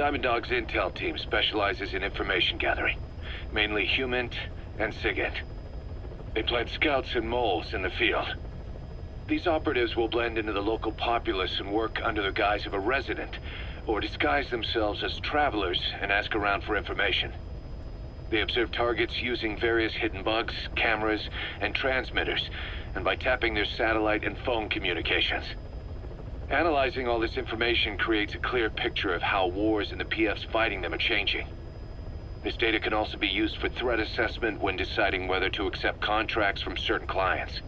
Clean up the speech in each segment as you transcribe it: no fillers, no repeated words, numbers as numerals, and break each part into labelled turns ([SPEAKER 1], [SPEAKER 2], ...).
[SPEAKER 1] Diamond Dog's intel team specializes in information gathering, mainly HUMINT and SIGINT. They plant scouts and moles in the field. These operatives will blend into the local populace and work under the guise of a resident, or disguise themselves as travelers and ask around for information. They observe targets using various hidden bugs, cameras, and transmitters, and by tapping their satellite and phone communications. Analyzing all this information creates a clear picture of how wars and the PFs fighting them are changing. This data can also be used for threat assessment when deciding whether to accept contracts from certain clients.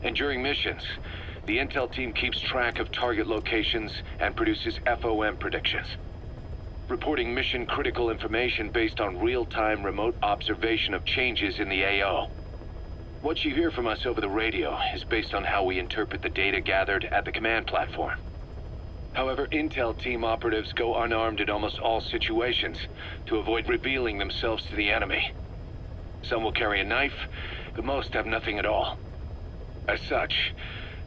[SPEAKER 1] And during missions, the intel team keeps track of target locations and produces FOM predictions, reporting mission-critical information based on real-time remote observation of changes in the AO. What you hear from us over the radio is based on how we interpret the data gathered at the command platform. However, intel team operatives go unarmed in almost all situations to avoid revealing themselves to the enemy. Some will carry a knife, but most have nothing at all. As such,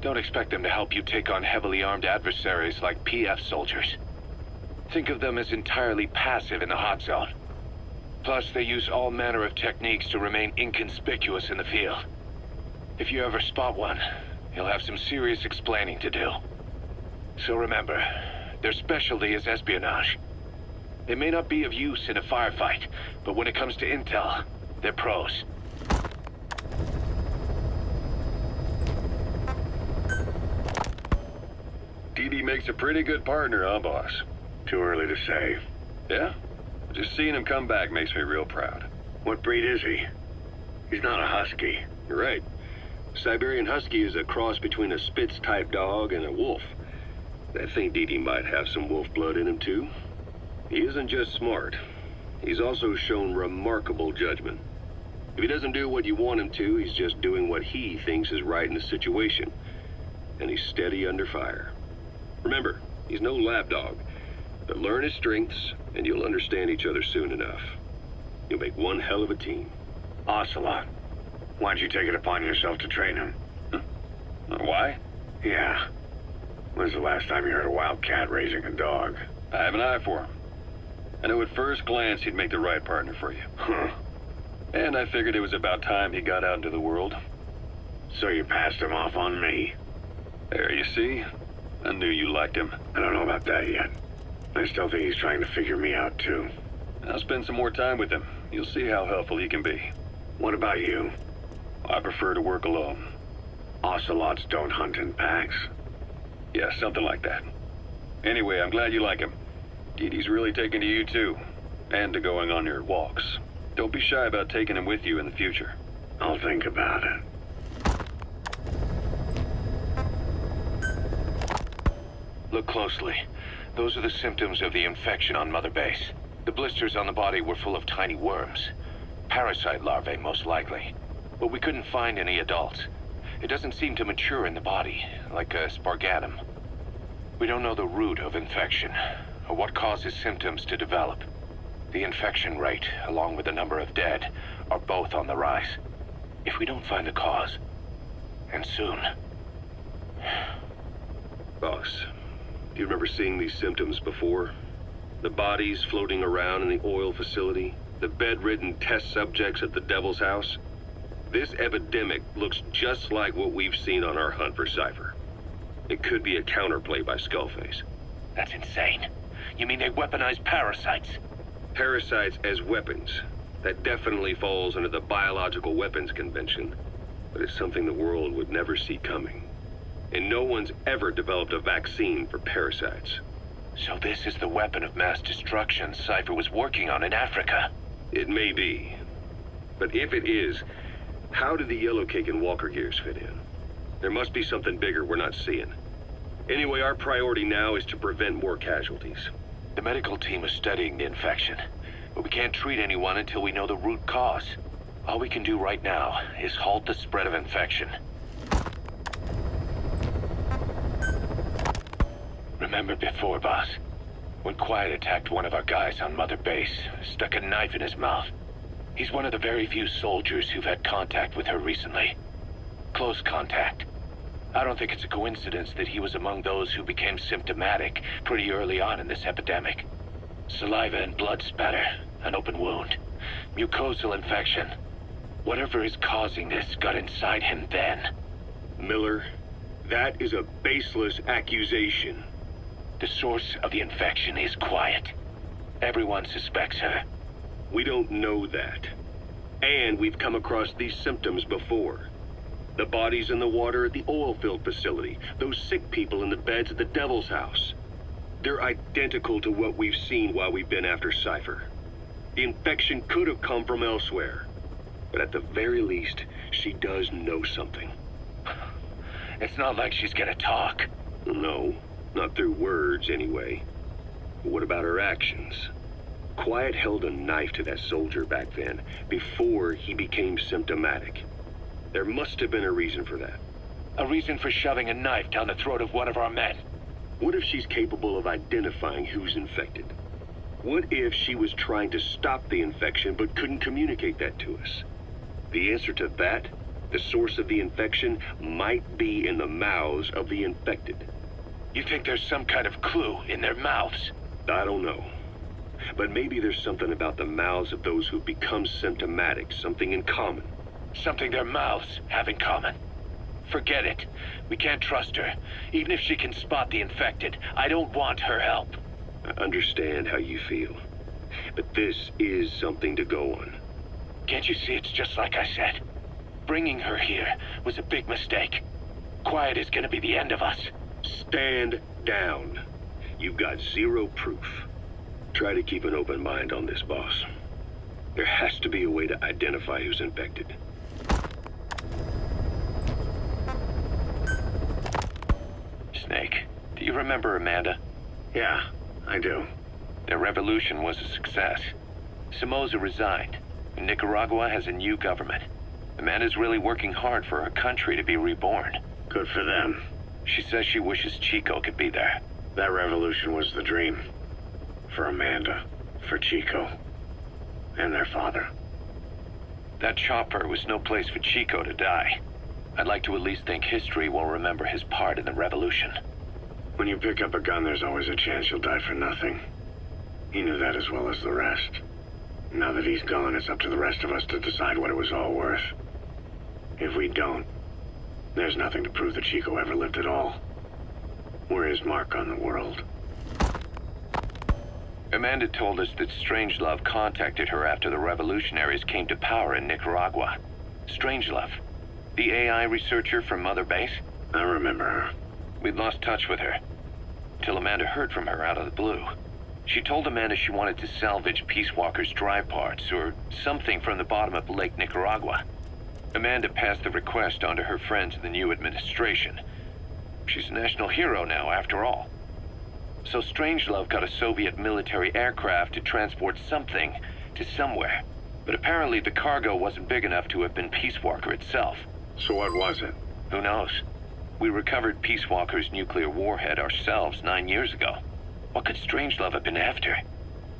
[SPEAKER 1] don't expect them to help you take on heavily armed adversaries like PF soldiers. Think of them as entirely passive in the hot zone. Plus, they use all manner of techniques to remain inconspicuous in the field. If you ever spot one, you'll have some serious explaining to do. So remember, their specialty is espionage. They may not be of use in a firefight, but when it comes to intel, they're pros.
[SPEAKER 2] DD makes a pretty good partner, huh, boss?
[SPEAKER 3] Too early to say.
[SPEAKER 2] Yeah? Just seeing him come back makes me real proud.
[SPEAKER 3] What breed is he? He's not a husky.
[SPEAKER 2] You're right. Siberian Husky is a cross between a Spitz-type dog and a wolf. I think DD might have some wolf blood in him, too. He isn't just smart. He's also shown remarkable judgment. If he doesn't do what you want him to, he's just doing what he thinks is right in the situation. And he's steady under fire. Remember, he's no lapdog. But learn his strengths, and you'll understand each other soon enough. You'll make one hell of a team.
[SPEAKER 3] Ocelot. Why'd you take it upon yourself to train him?
[SPEAKER 2] Huh? Why?
[SPEAKER 3] Yeah. When's the last time you heard a wild cat raising a dog?
[SPEAKER 2] I have an eye for him. I knew at first glance he'd make the right partner for you.
[SPEAKER 3] Huh.
[SPEAKER 2] And I figured it was about time he got out into the world.
[SPEAKER 3] So you passed him off on me?
[SPEAKER 2] There, you see? I knew you liked him.
[SPEAKER 3] I don't know about that yet. I still think he's trying to figure me out, too.
[SPEAKER 2] I'll spend some more time with him. You'll see how helpful he can be.
[SPEAKER 3] What about you?
[SPEAKER 2] I prefer to work alone.
[SPEAKER 3] Ocelots don't hunt in packs.
[SPEAKER 2] Yeah, something like that. Anyway, I'm glad you like him. DD's really taking to you, too. And to going on your walks. Don't be shy about taking him with you in the future.
[SPEAKER 3] I'll think about it.
[SPEAKER 1] Look closely. Those are the symptoms of the infection on Mother Base. The blisters on the body were full of tiny worms. Parasite larvae, most likely. But we couldn't find any adults. It doesn't seem to mature in the body, like a spargatum. We don't know the root of infection, or what causes symptoms to develop. The infection rate, along with the number of dead, are both on the rise. If we don't find the cause, and soon...
[SPEAKER 2] Boss, do you remember seeing these symptoms before? The bodies floating around in the oil facility, the bedridden test subjects at the Devil's House? This epidemic looks just like what we've seen on our hunt for Cypher. It could be a counterplay by Skullface.
[SPEAKER 1] That's insane. You mean they weaponize parasites?
[SPEAKER 2] Parasites as weapons. That definitely falls under the Biological Weapons Convention, but it's something the world would never see coming. And no one's ever developed a vaccine for parasites.
[SPEAKER 1] So this is the weapon of mass destruction Cypher was working on in Africa?
[SPEAKER 2] It may be. But if it is, how did the Yellow Cake and Walker gears fit in? There must be something bigger we're not seeing. Anyway, our priority now is to prevent more casualties.
[SPEAKER 1] The medical team is studying the infection, but we can't treat anyone until we know the root cause. All we can do right now is halt the spread of infection. Remember before, boss? When Quiet attacked one of our guys on Mother Base, stuck a knife in his mouth. He's one of the very few soldiers who've had contact with her recently. Close contact. I don't think it's a coincidence that he was among those who became symptomatic pretty early on in this epidemic. Saliva and blood spatter, an open wound, mucosal infection. Whatever is causing this got inside him then.
[SPEAKER 2] Miller, that is a baseless accusation.
[SPEAKER 1] The source of the infection is quiet. Everyone suspects her.
[SPEAKER 2] We don't know that. And we've come across these symptoms before. The bodies in the water at the oil field facility, those sick people in the beds at the Devil's House. They're identical to what we've seen while we've been after Cypher. The infection could have come from elsewhere. But at the very least, she does know something.
[SPEAKER 1] It's not like she's gonna talk.
[SPEAKER 2] No, not through words anyway. But what about her actions? Quiet held a knife to that soldier back then, before he became symptomatic. There must have been a reason for that.
[SPEAKER 1] A reason for shoving a knife down the throat of one of our men.
[SPEAKER 2] What if she's capable of identifying who's infected? What if she was trying to stop the infection but couldn't communicate that to us? The answer to that, the source of the infection, might be in the mouths of the infected.
[SPEAKER 1] You think there's some kind of clue in their mouths?
[SPEAKER 2] I don't know. But maybe there's something about the mouths of those who've become symptomatic, something in common.
[SPEAKER 1] Something their mouths have in common. Forget it. We can't trust her. Even if she can spot the infected, I don't want her help.
[SPEAKER 2] I understand how you feel. But this is something to go on.
[SPEAKER 1] Can't you see it's just like I said? Bringing her here was a big mistake. Quiet is gonna be the end of us.
[SPEAKER 2] Stand down. You've got zero proof. Try to keep an open mind on this, boss. There has to be a way to identify who's infected.
[SPEAKER 1] Snake, do you remember Amanda?
[SPEAKER 3] Yeah, I do.
[SPEAKER 1] Their revolution was a success. Somoza resigned, and Nicaragua has a new government. Amanda's really working hard for her country to be reborn.
[SPEAKER 3] Good for them.
[SPEAKER 1] She says she wishes Chico could be there.
[SPEAKER 3] That revolution was the dream. For Amanda, for Chico, and their father.
[SPEAKER 1] That chopper was no place for Chico to die. I'd like to at least think history will remember his part in the revolution.
[SPEAKER 3] When you pick up a gun, there's always a chance you'll die for nothing. He knew that as well as the rest. Now that he's gone, it's up to the rest of us to decide what it was all worth. If we don't, there's nothing to prove that Chico ever lived at all. We're his mark on the world.
[SPEAKER 1] Amanda told us that Strangelove contacted her after the revolutionaries came to power in Nicaragua. Strangelove, the AI researcher from Mother Base?
[SPEAKER 3] I remember her.
[SPEAKER 1] We'd lost touch with her, till Amanda heard from her out of the blue. She told Amanda she wanted to salvage Peace Walker's drive parts, or something from the bottom of Lake Nicaragua. Amanda passed the request on to her friends in the new administration. She's a national hero now, after all. So Strangelove got a Soviet military aircraft to transport something to somewhere. But apparently the cargo wasn't big enough to have been Peace Walker itself.
[SPEAKER 3] So what was it?
[SPEAKER 1] Who knows? We recovered Peace Walker's nuclear warhead ourselves 9 years ago. What could Strangelove have been after?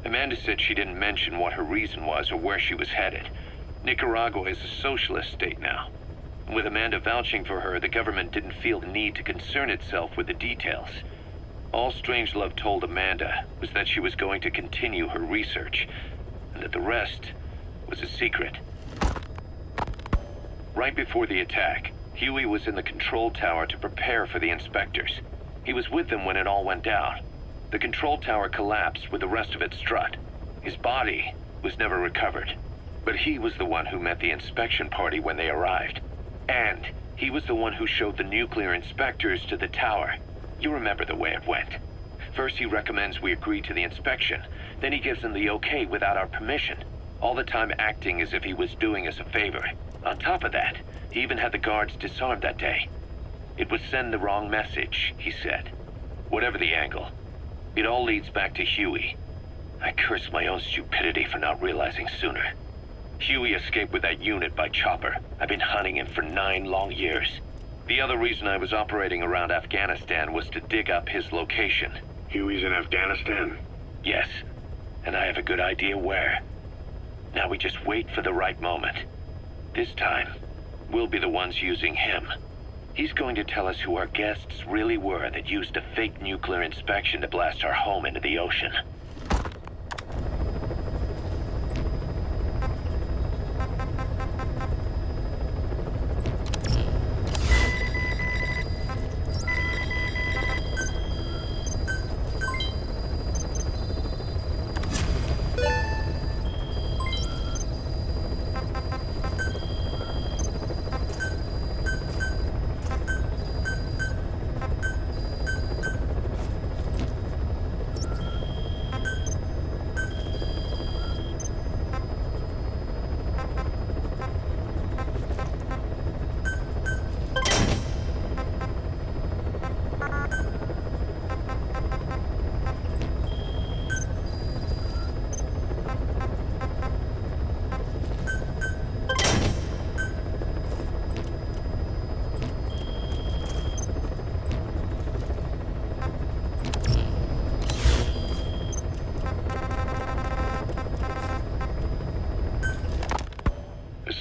[SPEAKER 1] Amanda said she didn't mention what her reason was or where she was headed. Nicaragua is a socialist state now. With Amanda vouching for her, the government didn't feel the need to concern itself with the details. All Strangelove told Amanda was that she was going to continue her research, and that the rest was a secret. Right before the attack, Huey was in the control tower to prepare for the inspectors. He was with them when it all went down. The control tower collapsed with the rest of it struck. His body was never recovered, but he was the one who met the inspection party when they arrived. And he was the one who showed the nuclear inspectors to the tower. You remember the way it went. First he recommends we agree to the inspection, then he gives them the okay without our permission, all the time acting as if he was doing us a favor. On top of that, he even had the guards disarmed that day. It would send the wrong message, he said. Whatever the angle, it all leads back to Huey. I curse my own stupidity for not realizing sooner. Huey escaped with that unit by chopper. I've been hunting him for 9 long years. The other reason I was operating around Afghanistan was to dig up his location.
[SPEAKER 3] Huey's in Afghanistan?
[SPEAKER 1] Yes, and I have a good idea where. Now we just wait for the right moment. This time, we'll be the ones using him. He's going to tell us who our guests really were that used a fake nuclear inspection to blast our home into the ocean.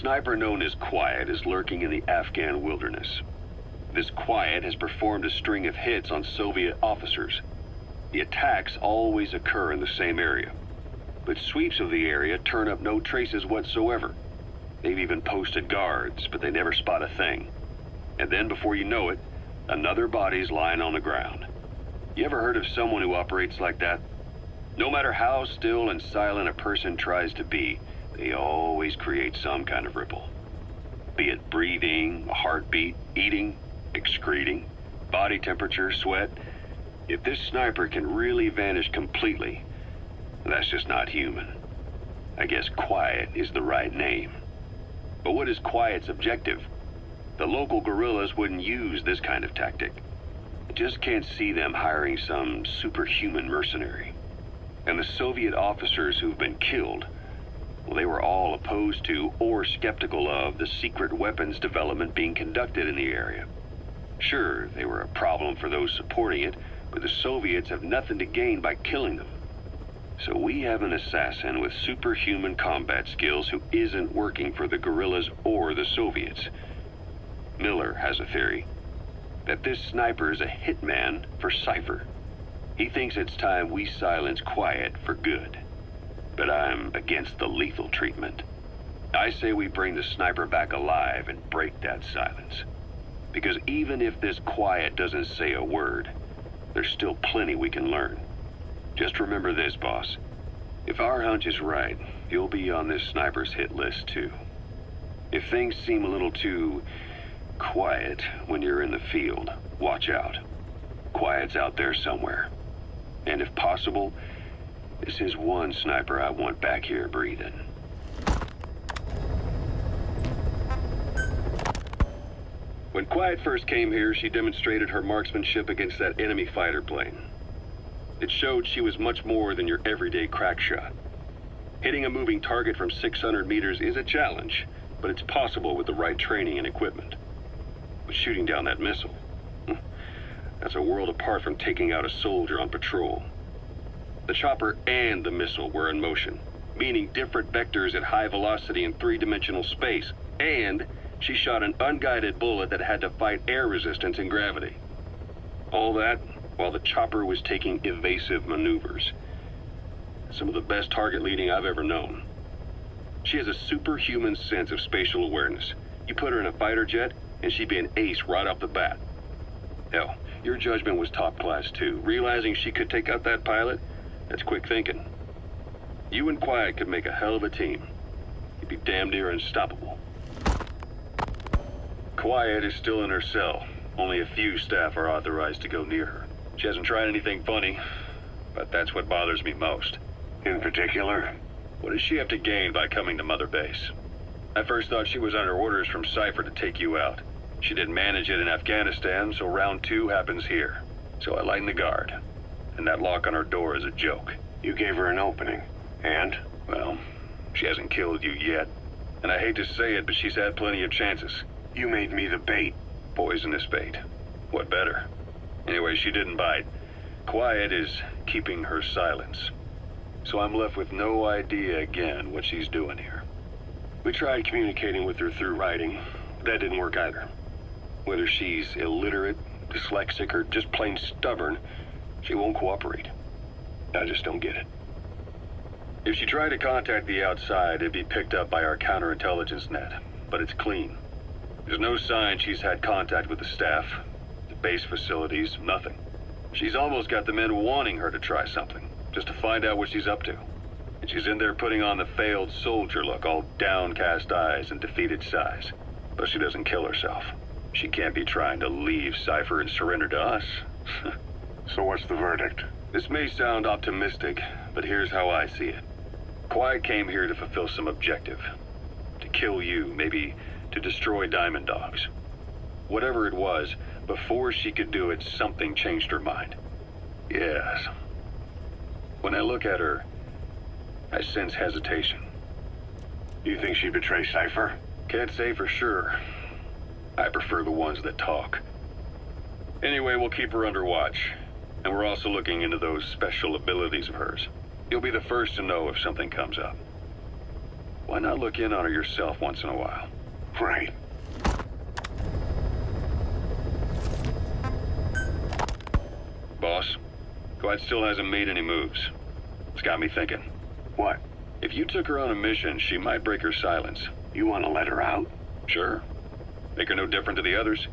[SPEAKER 2] sniper known as Quiet is lurking in the Afghan wilderness. This Quiet has performed a string of hits on Soviet officers. The attacks always occur in the same area, but sweeps of the area turn up no traces whatsoever. They've even posted guards, but they never spot a thing. And then before you know it, another body's lying on the ground. You ever heard of someone who operates like that? No matter how still and silent a person tries to be, they always create some kind of ripple. Be it breathing, a heartbeat, eating, excreting, body temperature, sweat. If this sniper can really vanish completely, that's just not human. I guess Quiet is the right name. But what is Quiet's objective? The local guerrillas wouldn't use this kind of tactic. I just can't see them hiring some superhuman mercenary. And the Soviet officers who've been killed, well, they were all opposed to or skeptical of the secret weapons development being conducted in the area. Sure, they were a problem for those supporting it, but the Soviets have nothing to gain by killing them. So we have an assassin with superhuman combat skills who isn't working for the guerrillas or the Soviets. Miller has a theory that this sniper is a hitman for Cypher. He thinks it's time we silence Quiet for good. But I'm against the lethal treatment. I say we bring the sniper back alive and break that silence. Because even if this Quiet doesn't say a word, there's still plenty we can learn. Just remember this, boss. If our hunch is right, you'll be on this sniper's hit list too. If things seem a little too quiet when you're in the field, watch out. Quiet's out there somewhere. And if possible, this is one sniper I want back here breathing. When Quiet first came here, she demonstrated her marksmanship against that enemy fighter plane. It showed she was much more than your everyday crack shot. Hitting a moving target from 600 meters is a challenge, but it's possible with the right training and equipment. But shooting down that missile, that's a world apart from taking out a soldier on patrol. The chopper and the missile were in motion, meaning different vectors at high velocity in three-dimensional space, and she shot an unguided bullet that had to fight air resistance and gravity. All that while the chopper was taking evasive maneuvers. Some of the best target leading I've ever known. She has a superhuman sense of spatial awareness. You put her in a fighter jet, and she'd be an ace right off the bat. Hell, your judgment was top class too. Realizing she could take out that pilot, that's quick thinking. You and Quiet could make a hell of a team. You'd be damn near unstoppable. Quiet is still in her cell. Only a few staff are authorized to go near her. She hasn't tried anything funny, but that's what bothers me most.
[SPEAKER 3] In particular?
[SPEAKER 2] What does she have to gain by coming to Mother Base? I first thought she was under orders from Cypher to take you out. She didn't manage it in Afghanistan, so round 2 happens here. So I lighten the guard. And that lock on her door is a joke.
[SPEAKER 3] You gave her an opening. And?
[SPEAKER 2] Well, she hasn't killed you yet. And I hate to say it, but she's had plenty of chances.
[SPEAKER 3] You made me the bait.
[SPEAKER 2] Poisonous bait. What better? Anyway, she didn't bite. Quiet is keeping her silence. So I'm left with no idea again what she's doing here.
[SPEAKER 3] We tried communicating with her through writing. That didn't work either. Whether she's illiterate, dyslexic, or just plain stubborn, she won't cooperate. I just don't get it.
[SPEAKER 2] If she tried to contact the outside, it'd be picked up by our counterintelligence net. But it's clean. There's no sign she's had contact with the staff, the base facilities, nothing. She's almost got the men wanting her to try something, just to find out what she's up to. And she's in there putting on the failed soldier look, all downcast eyes and defeated sighs. But she doesn't kill herself. She can't be trying to leave Cypher and surrender to us.
[SPEAKER 3] So what's the verdict?
[SPEAKER 2] This may sound optimistic, but here's how I see it. Quiet came here to fulfill some objective. To kill you, maybe to destroy Diamond Dogs. Whatever it was, before she could do it, something changed her mind. Yes. When I look at her, I sense hesitation.
[SPEAKER 3] You think she'd betray Cypher?
[SPEAKER 2] Can't say for sure. I prefer the ones that talk. Anyway, we'll keep her under watch. And we're also looking into those special abilities of hers. You'll be the first to know if something comes up. Why not look in on her yourself once in a while?
[SPEAKER 3] Right.
[SPEAKER 2] Boss, Quiet still hasn't made any moves. It's got me thinking.
[SPEAKER 3] What?
[SPEAKER 2] If you took her on a mission, she might break her silence.
[SPEAKER 3] You want to let her out?
[SPEAKER 2] Sure. Make her no different to the others.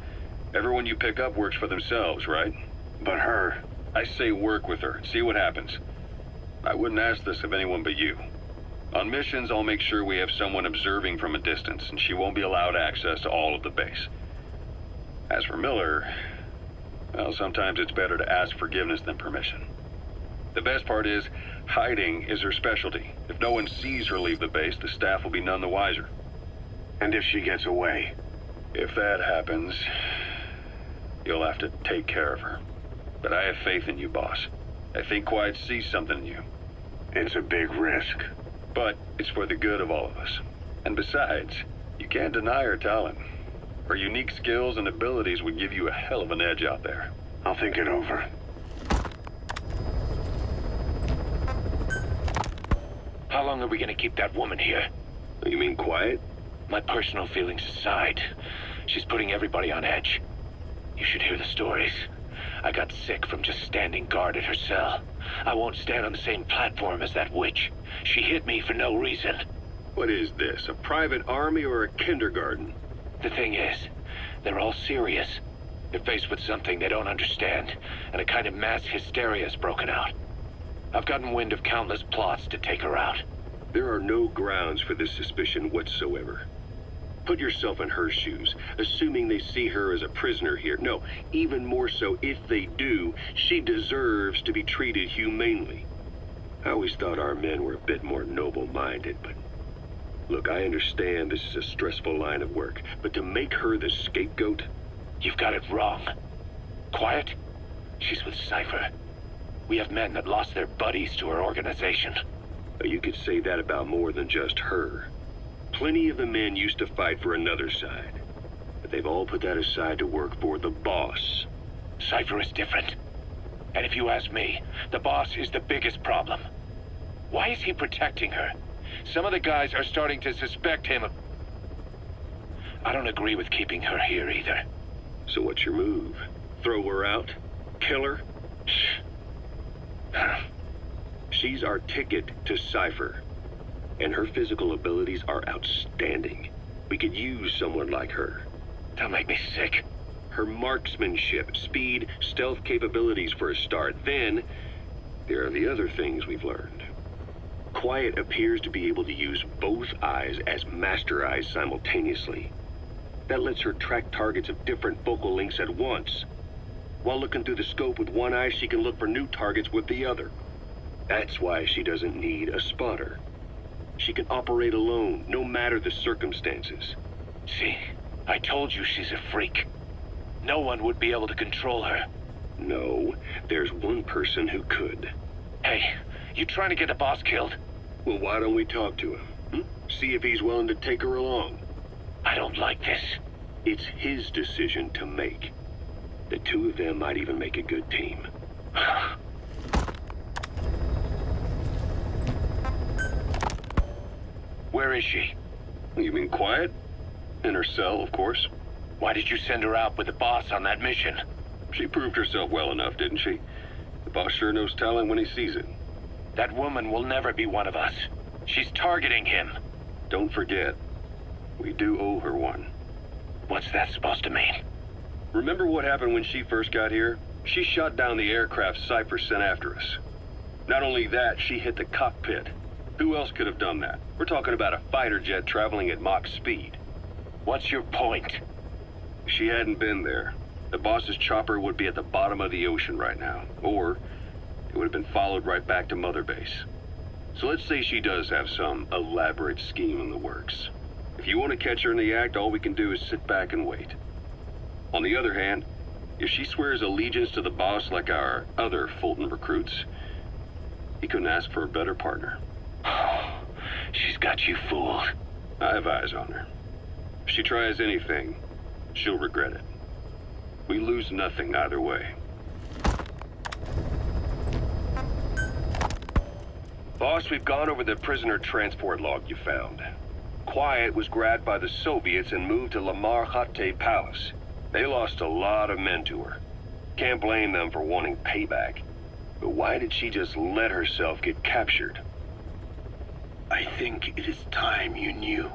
[SPEAKER 2] Everyone you pick up works for themselves, right?
[SPEAKER 3] But her...
[SPEAKER 2] I say work with her, see what happens. I wouldn't ask this of anyone but you. On missions, I'll make sure we have someone observing from a distance, and she won't be allowed access to all of the base. As for Miller, well, sometimes it's better to ask forgiveness than permission. The best part is, hiding is her specialty. If no one sees her leave the base, the staff will be none the wiser.
[SPEAKER 3] And if she gets away?
[SPEAKER 2] If that happens, you'll have to take care of her. But I have faith in you, boss. I think Quiet sees something in you.
[SPEAKER 3] It's a big risk.
[SPEAKER 2] But it's for the good of all of us. And besides, you can't deny her talent. Her unique skills and abilities would give you a hell of an edge out there.
[SPEAKER 3] I'll think it over.
[SPEAKER 1] How long are we gonna keep that woman here?
[SPEAKER 2] You mean Quiet?
[SPEAKER 1] My personal feelings aside, she's putting everybody on edge. You should hear the stories. I got sick from just standing guard at her cell. I won't stand on the same platform as that witch. She hit me for no reason.
[SPEAKER 2] What is this, a private army or a kindergarten?
[SPEAKER 1] The thing is, they're all serious. They're faced with something they don't understand, and a kind of mass hysteria's broken out. I've gotten wind of countless plots to take her out.
[SPEAKER 2] There are no grounds for this suspicion whatsoever. Put yourself in her shoes, assuming they see her as a prisoner here. No, even more so, if they do, she deserves to be treated humanely. I always thought our men were a bit more noble-minded, but... Look, I understand this is a stressful line of work, but to make her the scapegoat...
[SPEAKER 1] You've got it wrong. Quiet? She's with Cypher. We have men that lost their buddies to her organization.
[SPEAKER 2] You could say that about more than just her. Plenty of the men used to fight for another side, but they've all put that aside to work for the boss.
[SPEAKER 1] Cypher is different. And if you ask me, the boss is the biggest problem. Why is he protecting her? Some of the guys are starting to suspect him of... I don't agree with keeping her here either.
[SPEAKER 2] So what's your move? Throw her out? Kill her? She's our ticket to Cypher. And her physical abilities are outstanding. We could use someone like her.
[SPEAKER 1] That'll make me sick.
[SPEAKER 2] Her marksmanship, speed, stealth capabilities for a start. Then, there are the other things we've learned. Quiet appears to be able to use both eyes as master eyes simultaneously. That lets her track targets of different focal lengths at once. While looking through the scope with one eye, she can look for new targets with the other. That's why she doesn't need a spotter. She can operate alone, no matter the circumstances.
[SPEAKER 1] See, I told you she's a freak. No one would be able to control her.
[SPEAKER 2] No, there's one person who could.
[SPEAKER 1] Hey, you trying to get the boss killed?
[SPEAKER 2] Well, why don't we talk to him? See if he's willing to take her along.
[SPEAKER 1] I don't like this.
[SPEAKER 2] It's his decision to make. The two of them might even make a good team.
[SPEAKER 1] Where is she?
[SPEAKER 2] You mean Quiet? In her cell, of course.
[SPEAKER 1] Why did you send her out with the boss on that mission?
[SPEAKER 2] She proved herself well enough, didn't she? The boss sure knows talent when he sees it.
[SPEAKER 1] That woman will never be one of us. She's targeting him.
[SPEAKER 2] Don't forget, we do owe her one.
[SPEAKER 1] What's that supposed to mean?
[SPEAKER 2] Remember what happened when she first got here? She shot down the aircraft Cypher sent after us. Not only that, she hit the cockpit. Who else could have done that? We're talking about a fighter jet traveling at Mach speed.
[SPEAKER 1] What's your point?
[SPEAKER 2] If she hadn't been there, the boss's chopper would be at the bottom of the ocean right now. Or it would have been followed right back to Mother Base. So let's say she does have some elaborate scheme in the works. If you want to catch her in the act, all we can do is sit back and wait. On the other hand, if she swears allegiance to the boss like our other Fulton recruits, he couldn't ask for a better partner.
[SPEAKER 1] She's got you fooled.
[SPEAKER 2] I have eyes on her. If she tries anything, she'll regret it. We lose nothing either way. Boss, we've gone over the prisoner transport log you found. Quiet was grabbed by the Soviets and moved to Lamar Khatte Palace. They lost a lot of men to her. Can't blame them for wanting payback. But why did she just let herself get captured?
[SPEAKER 4] I think it is time you knew.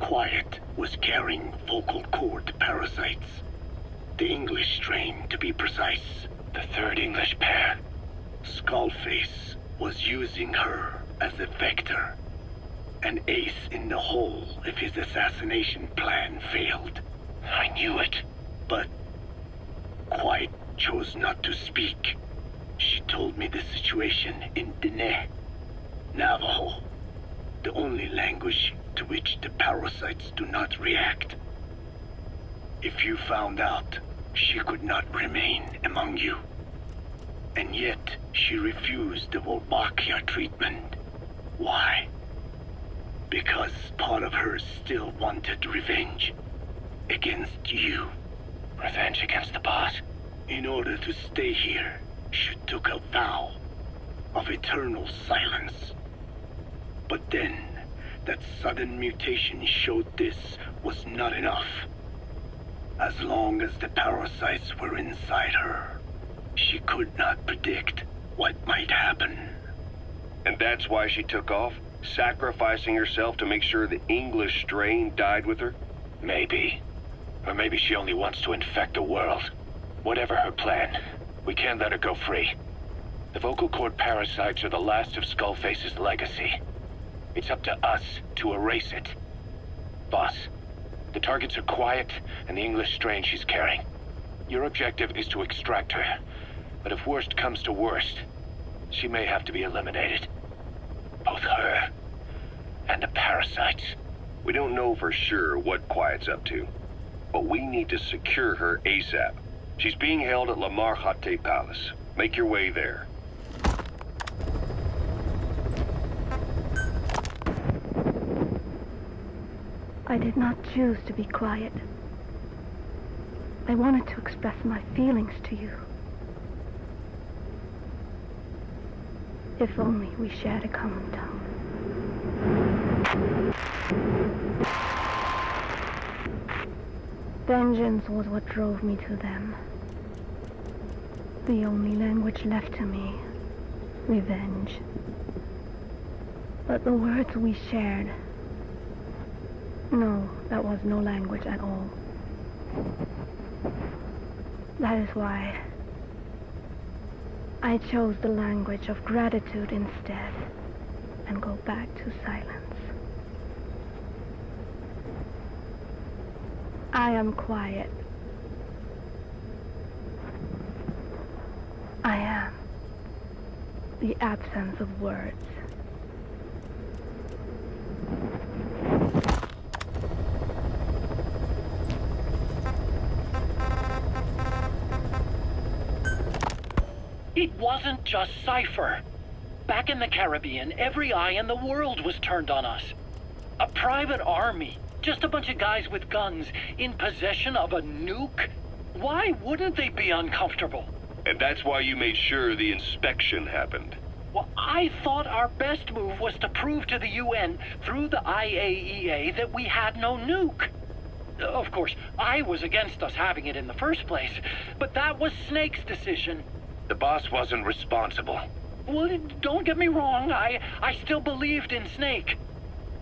[SPEAKER 4] Quiet was carrying vocal cord parasites. The English strain, to be precise.
[SPEAKER 1] The third English pair.
[SPEAKER 4] Skullface was using her as a vector. An ace in the hole if his assassination plan failed.
[SPEAKER 1] I knew it.
[SPEAKER 4] But Quiet chose not to speak. She told me the situation in Diné, Navajo, the only language to which the parasites do not react. If you found out, she could not remain among you. And yet, she refused the Wolbachia treatment. Why? Because part of her still wanted revenge. Against you.
[SPEAKER 1] Revenge against the boss?
[SPEAKER 4] In order to stay here, she took a vow of eternal silence. But then, that sudden mutation showed this was not enough. As long as the parasites were inside her, she could not predict what might happen.
[SPEAKER 2] And that's why she took off, sacrificing herself to make sure the English strain died with her?
[SPEAKER 1] Maybe. Or maybe she only wants to infect the world. Whatever her plan, we can't let her go free. The vocal cord parasites are the last of Skullface's legacy. It's up to us to erase it. Boss, the targets are Quiet and the English strain she's carrying. Your objective is to extract her. But if worst comes to worst, she may have to be eliminated. Both her and the parasites.
[SPEAKER 2] We don't know for sure what Quiet's up to, but we need to secure her ASAP. She's being held at Lamar Khatte Palace. Make your way there.
[SPEAKER 5] I did not choose to be quiet. I wanted to express my feelings to you. If only we shared a common tongue. Vengeance was what drove me to them. The only language left to me, revenge. But the words we shared, no, that was no language at all. That is why I chose the language of gratitude instead and go back to silence. I am quiet. I am the absence of words.
[SPEAKER 6] It wasn't just Cypher. Back in the Caribbean, every eye in the world was turned on us. A private army, just a bunch of guys with guns, in possession of a nuke? Why wouldn't they be uncomfortable?
[SPEAKER 2] And that's why you made sure the inspection happened.
[SPEAKER 6] Well, I thought our best move was to prove to the UN through the IAEA that we had no nuke. Of course, I was against us having it in the first place, but that was Snake's decision.
[SPEAKER 1] The boss wasn't responsible.
[SPEAKER 6] Well, don't get me wrong, I still believed in Snake.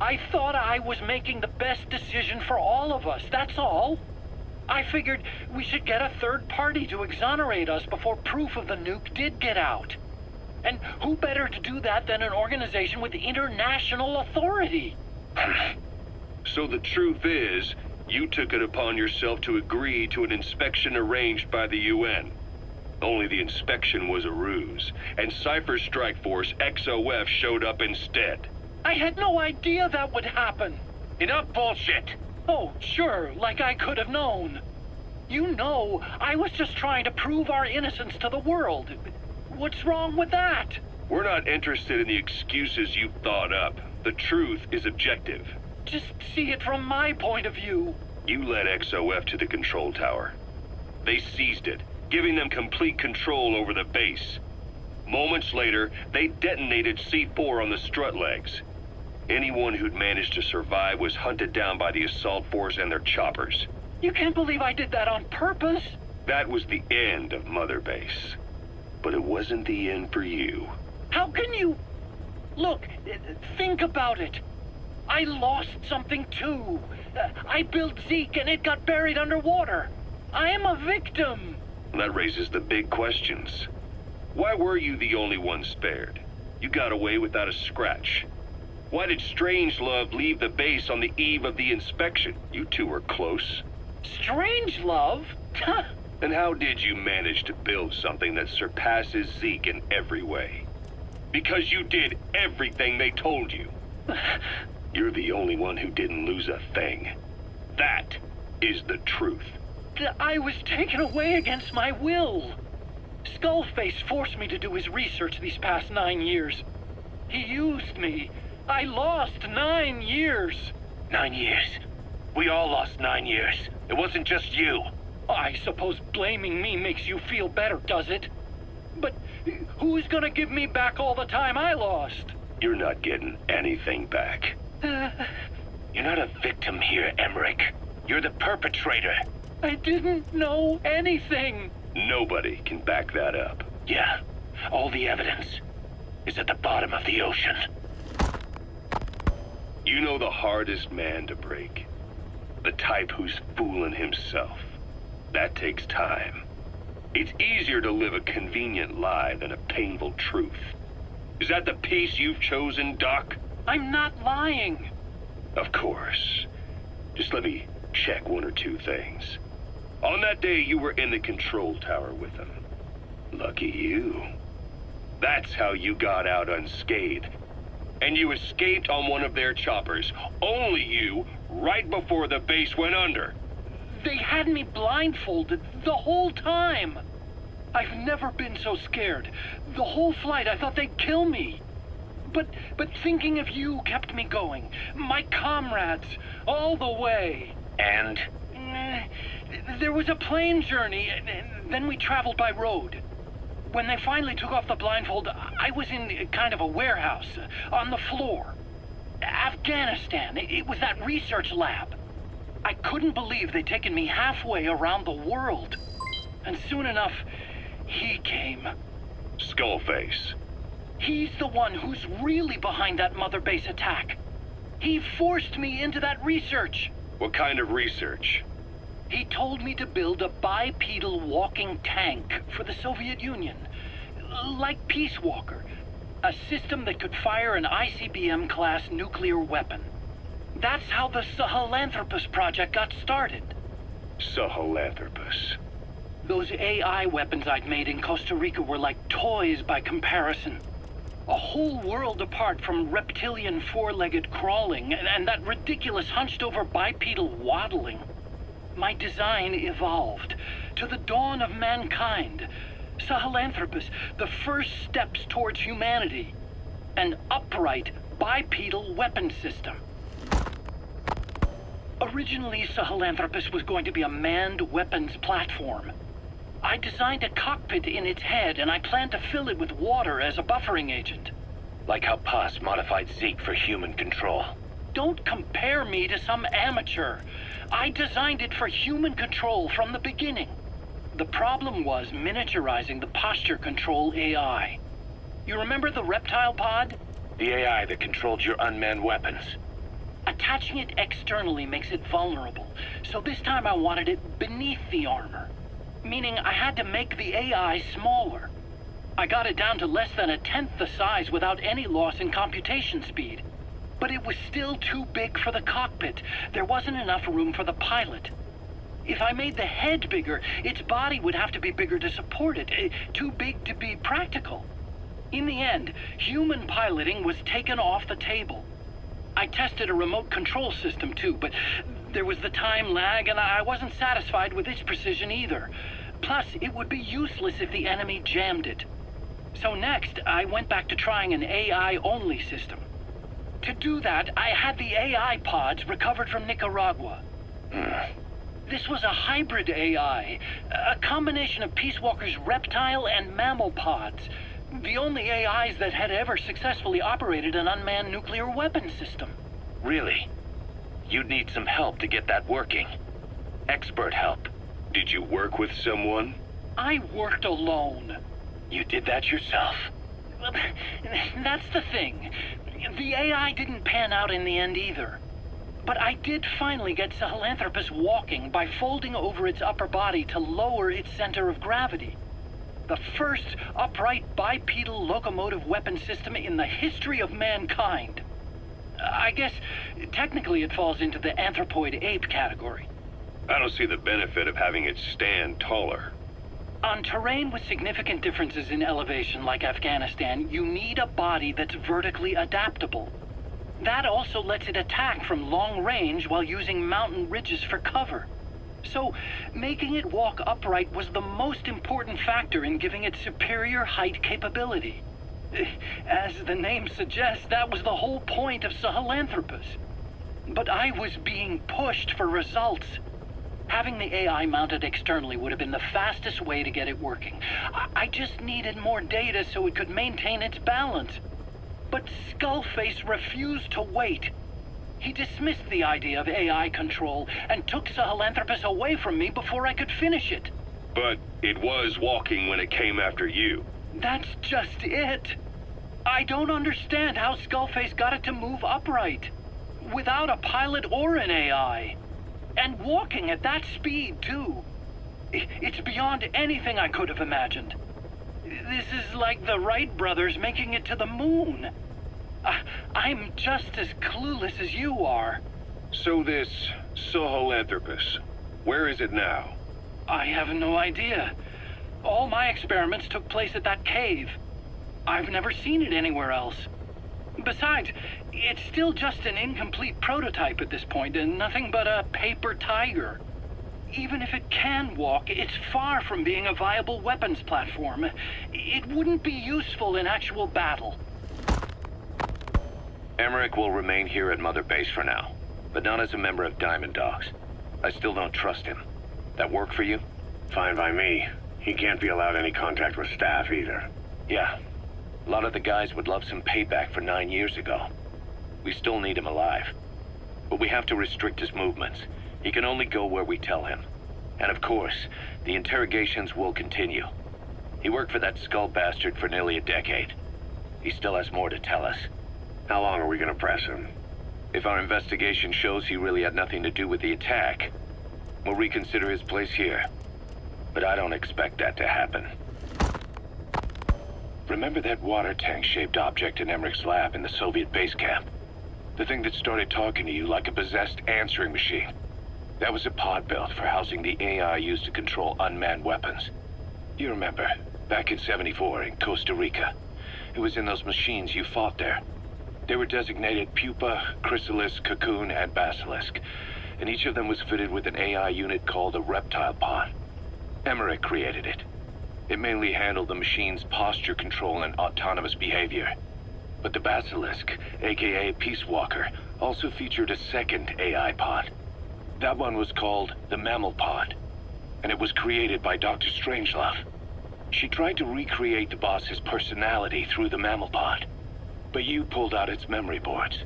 [SPEAKER 6] I thought I was making the best decision for all of us, that's all. I figured we should get a third party to exonerate us before proof of the nuke did get out. And who better to do that than an organization with international authority?
[SPEAKER 2] So the truth is, you took it upon yourself to agree to an inspection arranged by the UN. Only the inspection was a ruse, and Cypher's strike force, XOF, showed up instead.
[SPEAKER 6] I had no idea that would happen.
[SPEAKER 1] Enough bullshit!
[SPEAKER 6] Oh, sure, like I could have known. You know, I was just trying to prove our innocence to the world. What's wrong with that?
[SPEAKER 2] We're not interested in the excuses you've thought up. The truth is objective.
[SPEAKER 6] Just see it from my point of view.
[SPEAKER 2] You led XOF to the control tower. They seized it, giving them complete control over the base. Moments later, they detonated C4 on the strut legs. Anyone who'd managed to survive was hunted down by the assault force and their choppers.
[SPEAKER 6] You can't believe I did that on purpose.
[SPEAKER 2] That was the end of Mother Base. But it wasn't the end for you.
[SPEAKER 6] How can you... Look, think about it. I lost something too. I built Zeke and it got buried underwater. I am a victim.
[SPEAKER 2] That raises the big questions. Why were you the only one spared? You got away without a scratch. Why did Strangelove leave the base on the eve of the inspection? You two were close.
[SPEAKER 6] Strangelove?
[SPEAKER 2] And how did you manage to build something that surpasses Zeke in every way? Because you did everything they told you. You're the only one who didn't lose a thing. That is the truth.
[SPEAKER 6] I was taken away against my will. Skullface forced me to do his research these past 9 years. He used me. I lost 9 years.
[SPEAKER 1] 9 years. We all lost 9 years. It wasn't just you.
[SPEAKER 6] I suppose blaming me makes you feel better, does it? But who's gonna give me back all the time I lost?
[SPEAKER 2] You're not getting anything back.
[SPEAKER 1] You're not a victim here, Emmerich. You're the perpetrator.
[SPEAKER 6] I didn't know anything.
[SPEAKER 2] Nobody can back that up.
[SPEAKER 1] Yeah, all the evidence is at the bottom of the ocean.
[SPEAKER 2] You know the hardest man to break. The type who's fooling himself. That takes time. It's easier to live a convenient lie than a painful truth. Is that the piece you've chosen, Doc?
[SPEAKER 6] I'm not lying.
[SPEAKER 2] Of course. Just let me check one or two things. On that day, you were in the control tower with them. Lucky you. That's how you got out unscathed. And you escaped on one of their choppers. Only you, right before the base went under.
[SPEAKER 6] They had me blindfolded the whole time. I've never been so scared. The whole flight, I thought they'd kill me. But thinking of you kept me going. My comrades, all the way.
[SPEAKER 1] And?
[SPEAKER 6] There was a plane journey, and then we traveled by road. When they finally took off the blindfold, I was in kind of a warehouse, on the floor. Afghanistan, it was that research lab. I couldn't believe they'd taken me halfway around the world. And soon enough, he came.
[SPEAKER 2] Skullface.
[SPEAKER 6] He's the one who's really behind that Mother Base attack. He forced me into that research.
[SPEAKER 2] What kind of research?
[SPEAKER 6] He told me to build a bipedal walking tank for the Soviet Union. Like Peace Walker. A system that could fire an ICBM-class nuclear weapon. That's how the Sahelanthropus project got started.
[SPEAKER 2] Sahelanthropus.
[SPEAKER 6] Those AI weapons I'd made in Costa Rica were like toys by comparison. A whole world apart from reptilian four-legged crawling and that ridiculous hunched-over bipedal waddling. My design evolved to the dawn of mankind. Sahelanthropus, the first steps towards humanity. An upright bipedal weapon system. Originally, Sahelanthropus was going to be a manned weapons platform. I designed a cockpit in its head, and I planned to fill it with water as a buffering agent.
[SPEAKER 1] Like how Paz modified Zeke for human control.
[SPEAKER 6] Don't compare me to some amateur. I designed it for human control from the beginning. The problem was miniaturizing the posture control AI. You remember the reptile pod?
[SPEAKER 1] The AI that controlled your unmanned weapons.
[SPEAKER 6] Attaching it externally makes it vulnerable, so this time I wanted it beneath the armor. Meaning I had to make the AI smaller. I got it down to less than 1/10 the size without any loss in computation speed. But it was still too big for the cockpit. There wasn't enough room for the pilot. If I made the head bigger, its body would have to be bigger to support it. Too big to be practical. In the end, human piloting was taken off the table. I tested a remote control system too, but there was the time lag and I wasn't satisfied with its precision either. Plus, it would be useless if the enemy jammed it. So next, I went back to trying an AI-only system. To do that, I had the AI pods recovered from Nicaragua. This was a hybrid AI, a combination of Peace Walker's reptile and mammal pods, The only AIs that had ever successfully operated an unmanned nuclear weapon system.
[SPEAKER 1] Really? You'd need some help to get that working. Expert help.
[SPEAKER 2] Did you work with someone?
[SPEAKER 6] I worked alone.
[SPEAKER 1] You did that yourself?
[SPEAKER 6] Well, that's the thing. The AI didn't pan out in the end either. But I did finally get Sahelanthropus walking by folding over its upper body to lower its center of gravity. The first upright bipedal locomotive weapon system in the history of mankind. I guess technically it falls into the anthropoid ape category.
[SPEAKER 2] I don't see the benefit of having it stand taller.
[SPEAKER 6] On terrain with significant differences in elevation like Afghanistan, you need a body that's vertically adaptable. That also lets it attack from long range while using mountain ridges for cover. So, making it walk upright was the most important factor in giving it superior height capability. As the name suggests, that was the whole point of Sahelanthropus. But I was being pushed for results. Having the AI mounted externally would have been the fastest way to get it working. I just needed more data so it could maintain its balance. But Skullface refused to wait. He dismissed the idea of AI control and took Sahelanthropus away from me before I could finish it.
[SPEAKER 2] But it was walking when it came after you.
[SPEAKER 6] That's just it. I don't understand how Skullface got it to move upright, without a pilot or an AI. And walking at that speed, too. It's beyond anything I could have imagined. This is like the Wright brothers making it to the moon. I'm just as clueless as you are.
[SPEAKER 2] So this Sahelanthropus, where is it now?
[SPEAKER 6] I have no idea. All my experiments took place at that cave. I've never seen it anywhere else. Besides, it's still just an incomplete prototype at this point, and nothing but a paper tiger. Even if it can walk, it's far from being a viable weapons platform. It wouldn't be useful in actual battle.
[SPEAKER 1] Emmerich will remain here at Mother Base for now, but not as a member of Diamond Dogs. I still don't trust him. That work for you?
[SPEAKER 3] Fine by me. He can't be allowed any contact with staff either.
[SPEAKER 1] Yeah. A lot of the guys would love some payback for 9 years ago. We still need him alive. But we have to restrict his movements. He can only go where we tell him. And of course, the interrogations will continue. He worked for that skull bastard for nearly a decade. He still has more to tell us.
[SPEAKER 3] How long are we gonna press him?
[SPEAKER 1] If our investigation shows he really had nothing to do with the attack, we'll reconsider his place here. But I don't expect that to happen. Remember that water tank-shaped object in Emmerich's lab in the Soviet base camp? The thing that started talking to you like a possessed answering machine. That was a pod built for housing the AI used to control unmanned weapons. You remember, back in '74 in Costa Rica. It was in those machines you fought there. They were designated Pupa, Chrysalis, Cocoon, and Basilisk, and each of them was fitted with an AI unit called a reptile pod. Emmerich created it. It mainly handled the machine's posture control and autonomous behavior. But the Basilisk, aka Peace Walker, also featured a second AI pod. That one was called the Mammal Pod, and it was created by Dr. Strangelove. She tried to recreate the boss's personality through the Mammal Pod, but you pulled out its memory boards.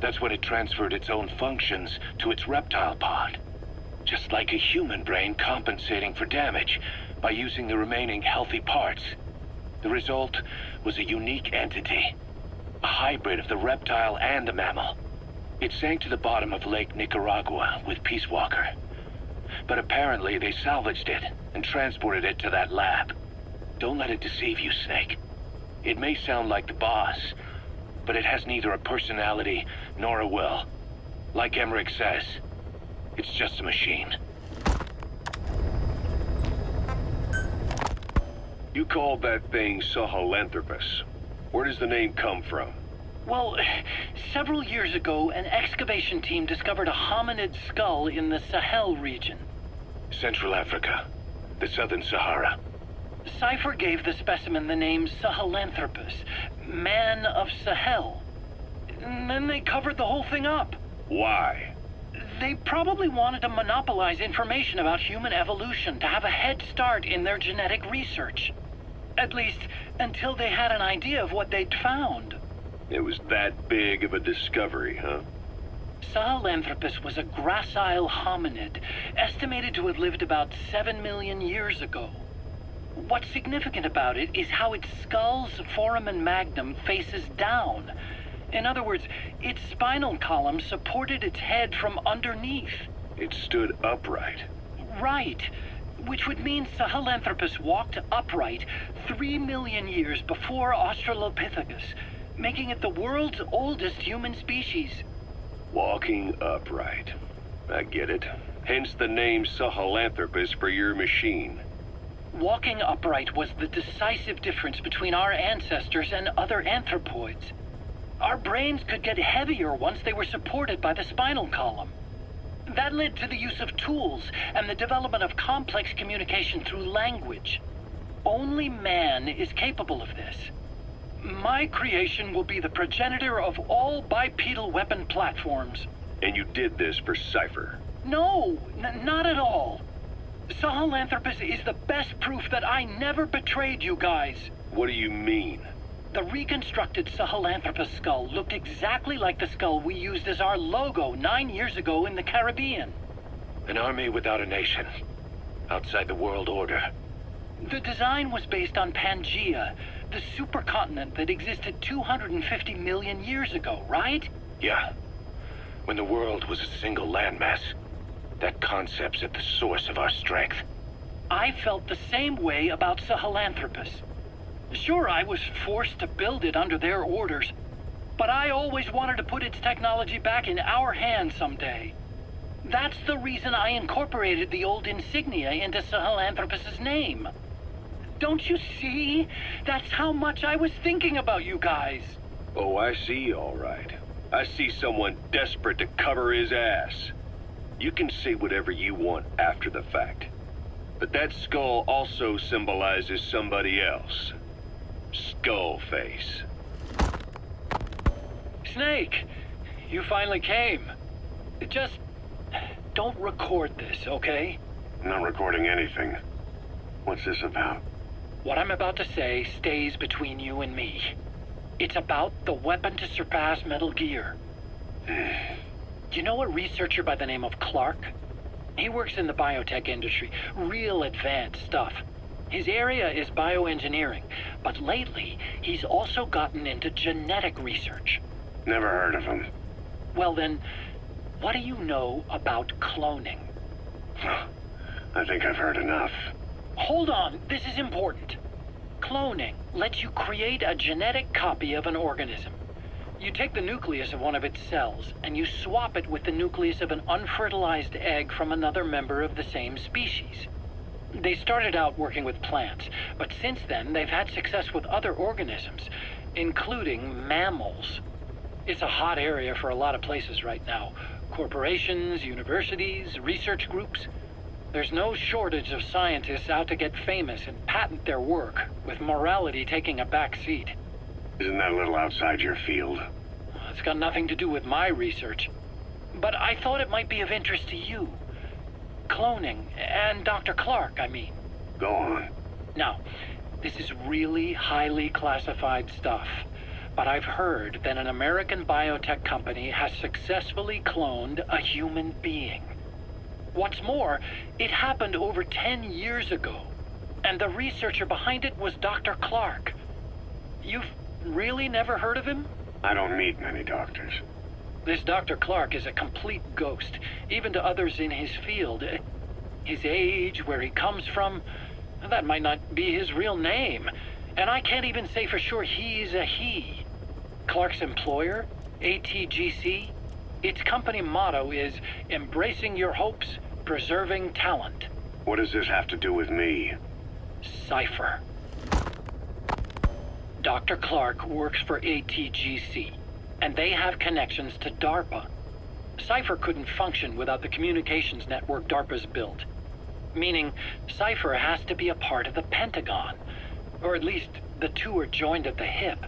[SPEAKER 1] That's when it transferred its own functions to its reptile pod. Just like a human brain compensating for damage by using the remaining healthy parts. The result was a unique entity, a hybrid of the reptile and the mammal. It sank to the bottom of Lake Nicaragua with Peace Walker. But apparently they salvaged it and transported it to that lab. Don't let it deceive you, Snake. It may sound like the boss, but it has neither a personality nor a will. Like Emmerich says, it's just a machine.
[SPEAKER 2] You called that thing Sahelanthropus. Where does the name come from?
[SPEAKER 6] Well, several years ago, an excavation team discovered a hominid skull in the Sahel region.
[SPEAKER 1] Central Africa, the Southern Sahara.
[SPEAKER 6] Cypher gave the specimen the name Sahelanthropus, Man of Sahel. And then they covered the whole thing up.
[SPEAKER 2] Why?
[SPEAKER 6] They probably wanted to monopolize information about human evolution to have a head start in their genetic research. At least, until they had an idea of what they'd found.
[SPEAKER 2] It was that big of a discovery, huh?
[SPEAKER 6] Sahelanthropus was a gracile hominid, estimated to have lived about 7 million years ago. What's significant about it is how its skull's foramen magnum faces down. In other words, its spinal column supported its head from underneath.
[SPEAKER 2] It stood upright.
[SPEAKER 6] Right. Which would mean Sahelanthropus walked upright 3 million years before Australopithecus, making it the world's oldest human species.
[SPEAKER 2] Walking upright. I get it. Hence the name Sahelanthropus for your machine.
[SPEAKER 6] Walking upright was the decisive difference between our ancestors and other anthropoids. Our brains could get heavier once they were supported by the spinal column. That led to the use of tools and the development of complex communication through language. Only man is capable of this. My creation will be the progenitor of all bipedal weapon platforms.
[SPEAKER 2] And you did this for Cypher.
[SPEAKER 6] No, not at all. Sahelanthropus is the best proof that I never betrayed you guys.
[SPEAKER 2] What do you mean?
[SPEAKER 6] The reconstructed Sahelanthropus skull looked exactly like the skull we used as our logo 9 years ago in the Caribbean.
[SPEAKER 1] An army without a nation. Outside the world order.
[SPEAKER 6] The design was based on Pangaea, the supercontinent that existed 250 million years ago, right?
[SPEAKER 1] Yeah. When the world was a single landmass. That concept's at the source of our strength.
[SPEAKER 6] I felt the same way about Sahelanthropus. Sure, I was forced to build it under their orders, but I always wanted to put its technology back in our hands someday. That's the reason I incorporated the old insignia into Sahelanthropus's name. Don't you see? That's how much I was thinking about you guys.
[SPEAKER 2] Oh, I see, all right. I see someone desperate to cover his ass. You can say whatever you want after the fact. But that skull also symbolizes somebody else. Skullface.
[SPEAKER 6] Snake, you finally came. Just don't record this, okay?
[SPEAKER 3] I'm not recording anything. What's this about?
[SPEAKER 6] What I'm about to say stays between you and me. It's about the weapon to surpass Metal Gear. You know a researcher by the name of Clark? He works in the biotech industry, real advanced stuff. His area is bioengineering, but lately he's also gotten into genetic research.
[SPEAKER 3] Never heard of him.
[SPEAKER 6] Well then, what do you know about cloning?
[SPEAKER 3] I think I've heard enough.
[SPEAKER 6] Hold on, this is important. Cloning lets you create a genetic copy of an organism. You take the nucleus of one of its cells, and you swap it with the nucleus of an unfertilized egg from another member of the same species. They started out working with plants, but since then they've had success with other organisms, including mammals. It's a hot area for a lot of places right now. Corporations, universities, research groups. There's no shortage of scientists out to get famous and patent their work, with morality taking a back seat.
[SPEAKER 3] Isn't that a little outside your field?
[SPEAKER 6] It's got nothing to do with my research. But I thought it might be of interest to you. Cloning, and Dr. Clark, I mean.
[SPEAKER 3] Go on.
[SPEAKER 6] Now, this is really highly classified stuff, but I've heard that an American biotech company has successfully cloned a human being. What's more, it happened over 10 years ago, and the researcher behind it was Dr. Clark. You've really never heard of him?
[SPEAKER 3] I don't meet many doctors.
[SPEAKER 6] This Dr. Clark is a complete ghost, even to others in his field. His age, where he comes from, that might not be his real name. And I can't even say for sure he's a he. Clark's employer, ATGC, its company motto is embracing your hopes, preserving talent.
[SPEAKER 3] What does this have to do with me?
[SPEAKER 6] Cypher. Dr. Clark works for ATGC, and they have connections to DARPA. Cypher couldn't function without the communications network DARPA's built, meaning Cypher has to be a part of the Pentagon, or at least the two are joined at the hip.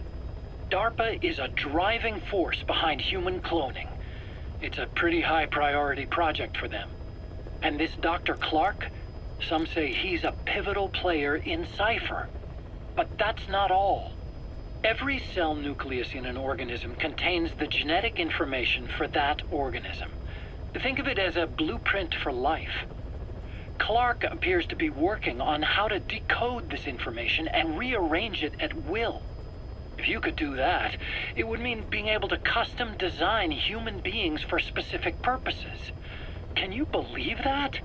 [SPEAKER 6] DARPA is a driving force behind human cloning. It's a pretty high priority project for them. And this Dr. Clark, some say he's a pivotal player in Cypher. But that's not all. Every cell nucleus in an organism contains the genetic information for that organism. Think of it as a blueprint for life. Clark appears to be working on how to decode this information and rearrange it at will. If you could do that, it would mean being able to custom design human beings for specific purposes. Can you believe that?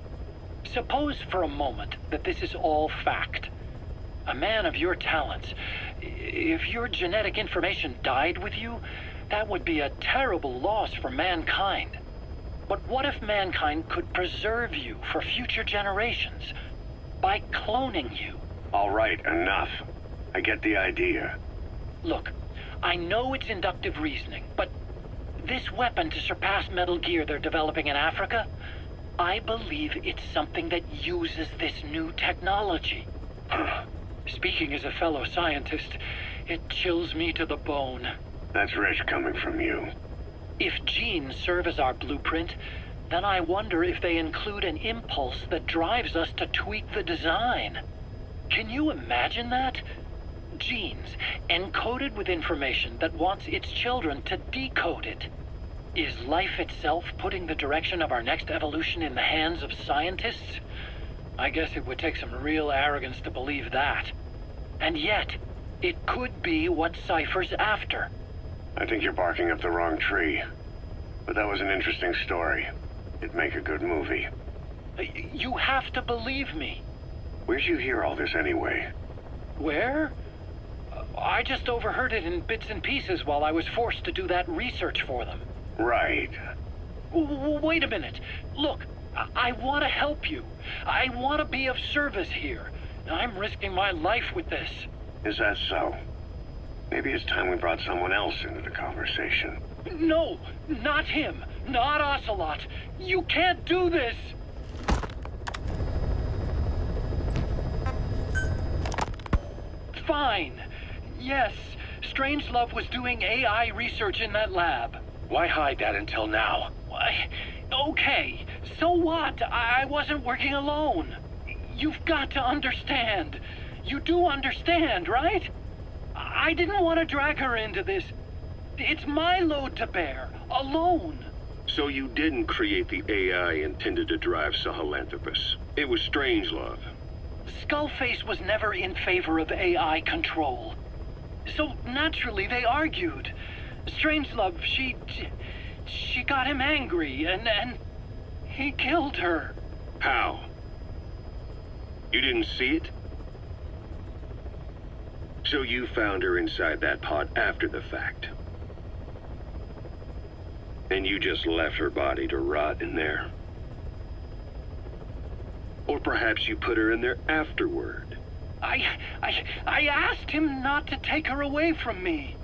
[SPEAKER 6] Suppose for a moment that this is all fact. A man of your talents, if your genetic information died with you, that would be a terrible loss for mankind. But what if mankind could preserve you for future generations by cloning you?
[SPEAKER 3] All right, enough. I get the idea.
[SPEAKER 6] Look, I know it's inductive reasoning, but this weapon to surpass Metal Gear they're developing in Africa, I believe it's something that uses this new technology. Speaking as a fellow scientist, it chills me to the bone.
[SPEAKER 3] That's rich coming from you.
[SPEAKER 6] If genes serve as our blueprint, then I wonder if they include an impulse that drives us to tweak the design. Can you imagine that? Genes, encoded with information that wants its children to decode it. Is life itself putting the direction of our next evolution in the hands of scientists? I guess it would take some real arrogance to believe that. And yet, it could be what Cypher's after.
[SPEAKER 3] I think you're barking up the wrong tree. But that was an interesting story. It'd make a good movie.
[SPEAKER 6] You have to believe me.
[SPEAKER 3] Where'd you hear all this anyway?
[SPEAKER 6] Where? I just overheard it in bits and pieces while I was forced to do that research for them.
[SPEAKER 3] Right.
[SPEAKER 6] Wait a minute. Look, I want to help you. I want to be of service here. I'm risking my life with this.
[SPEAKER 3] Is that so? Maybe it's time we brought someone else into the conversation.
[SPEAKER 6] No, not him. Not Ocelot. You can't do this. Fine. Yes, Strangelove was doing AI research in that lab.
[SPEAKER 1] Why hide that until now?
[SPEAKER 6] Why? Okay, so what? I wasn't working alone. You've got to understand. You do understand, right? I didn't want to drag her into this. It's my load to bear, alone.
[SPEAKER 2] So you didn't create the AI intended to drive Sahelanthropus. It was Strangelove.
[SPEAKER 6] Skullface was never in favor of AI control. So naturally they argued. Strangelove, she got him angry and he killed her.
[SPEAKER 2] How? You didn't see it? So you found her inside that pod after the fact. And you just left her body to rot in there. Or perhaps you put her in there afterward.
[SPEAKER 6] I asked him not to take her away from me.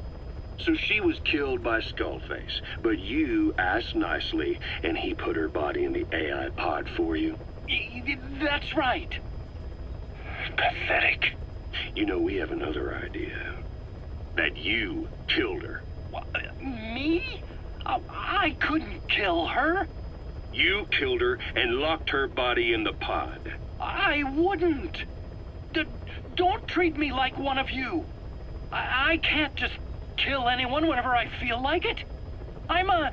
[SPEAKER 2] So she was killed by Skullface, but you asked nicely, and he put her body in the AI pod for you?
[SPEAKER 6] That's right.
[SPEAKER 1] Pathetic.
[SPEAKER 2] You know, we have another idea. That you killed her.
[SPEAKER 6] Me? I couldn't kill her.
[SPEAKER 2] You killed her and locked her body in the pod.
[SPEAKER 6] I wouldn't. Don't treat me like one of you. I can't just kill anyone whenever I feel like it. I'm a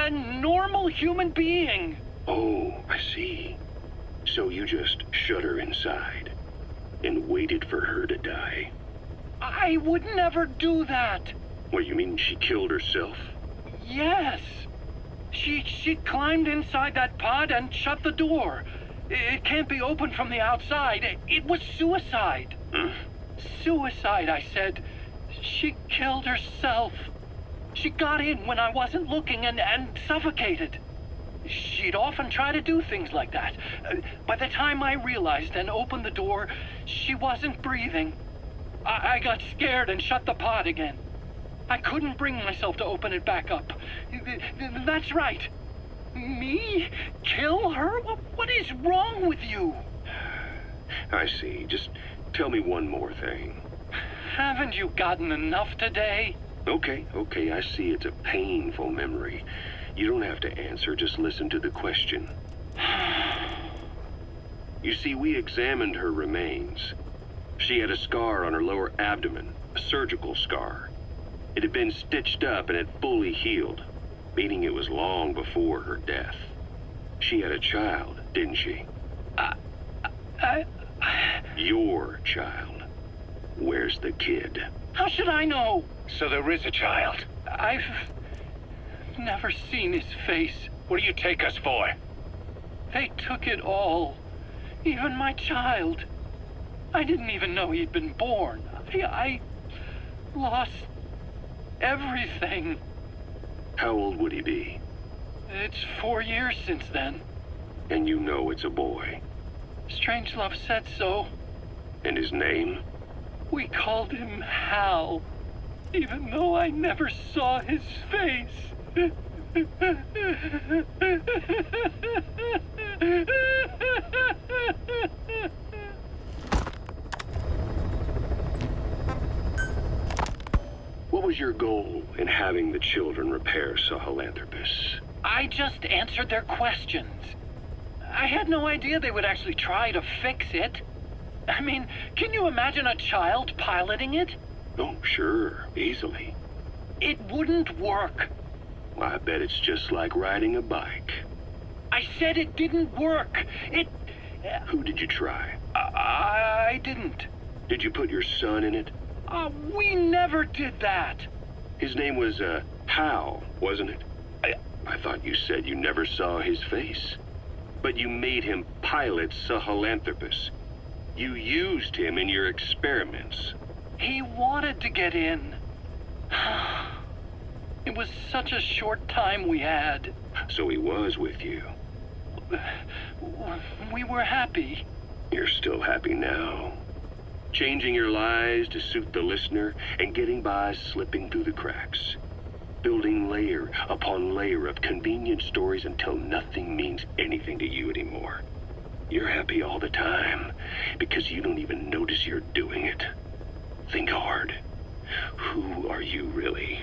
[SPEAKER 6] normal human being.
[SPEAKER 2] Oh, I see. So you just shut her inside and waited for her to die.
[SPEAKER 6] I would never do that.
[SPEAKER 2] What, you mean she killed herself?
[SPEAKER 6] Yes. She climbed inside that pod and shut the door. It can't be opened from the outside. It was suicide. Suicide, I said. She killed herself. She got in when I wasn't looking and suffocated. She'd often try to do things like that. By the time I realized and opened the door, she wasn't breathing. I got scared and shut the pod again. I couldn't bring myself to open it back up. That's right. Me? Kill her? What is wrong with you?
[SPEAKER 2] I see. Just tell me one more thing.
[SPEAKER 6] Haven't you gotten enough today?
[SPEAKER 2] Okay, I see it's a painful memory. You don't have to answer, just listen to the question. You see, we examined her remains. She had a scar on her lower abdomen, a surgical scar. It had been stitched up and had fully healed, meaning it was long before her death. She had a child, didn't she? Your child. Where's the kid?
[SPEAKER 6] How should I know?
[SPEAKER 1] So there is a child.
[SPEAKER 6] I've never seen his face.
[SPEAKER 1] What do you take us for?
[SPEAKER 6] They took it all. Even my child. I didn't even know he'd been born. I lost everything.
[SPEAKER 2] How old would he be?
[SPEAKER 6] It's 4 years since then.
[SPEAKER 2] And you know it's a boy.
[SPEAKER 6] Strangelove said so.
[SPEAKER 2] And his name?
[SPEAKER 6] We called him Hal, even though I never saw his face.
[SPEAKER 2] What was your goal in having the children repair Sahelanthropus?
[SPEAKER 6] I just answered their questions. I had no idea they would actually try to fix it. I mean, can you imagine a child piloting it?
[SPEAKER 2] Oh, sure, easily.
[SPEAKER 6] It wouldn't work.
[SPEAKER 2] Well, I bet it's just like riding a bike.
[SPEAKER 6] I said it didn't work.
[SPEAKER 2] Who did you try?
[SPEAKER 6] I didn't.
[SPEAKER 2] Did you put your son in it?
[SPEAKER 6] We never did that.
[SPEAKER 2] His name was, Hal, wasn't it? I thought you said you never saw his face. But you made him pilot Sahelanthropus. You used him in your experiments.
[SPEAKER 6] He wanted to get in. It was such a short time we had.
[SPEAKER 2] So he was with you.
[SPEAKER 6] We were happy.
[SPEAKER 2] You're still happy now. Changing your lies to suit the listener and getting by slipping through the cracks. Building layer upon layer of convenient stories until nothing means anything to you anymore. You're happy all the time because you don't even notice you're doing it. Think hard. Who are you really?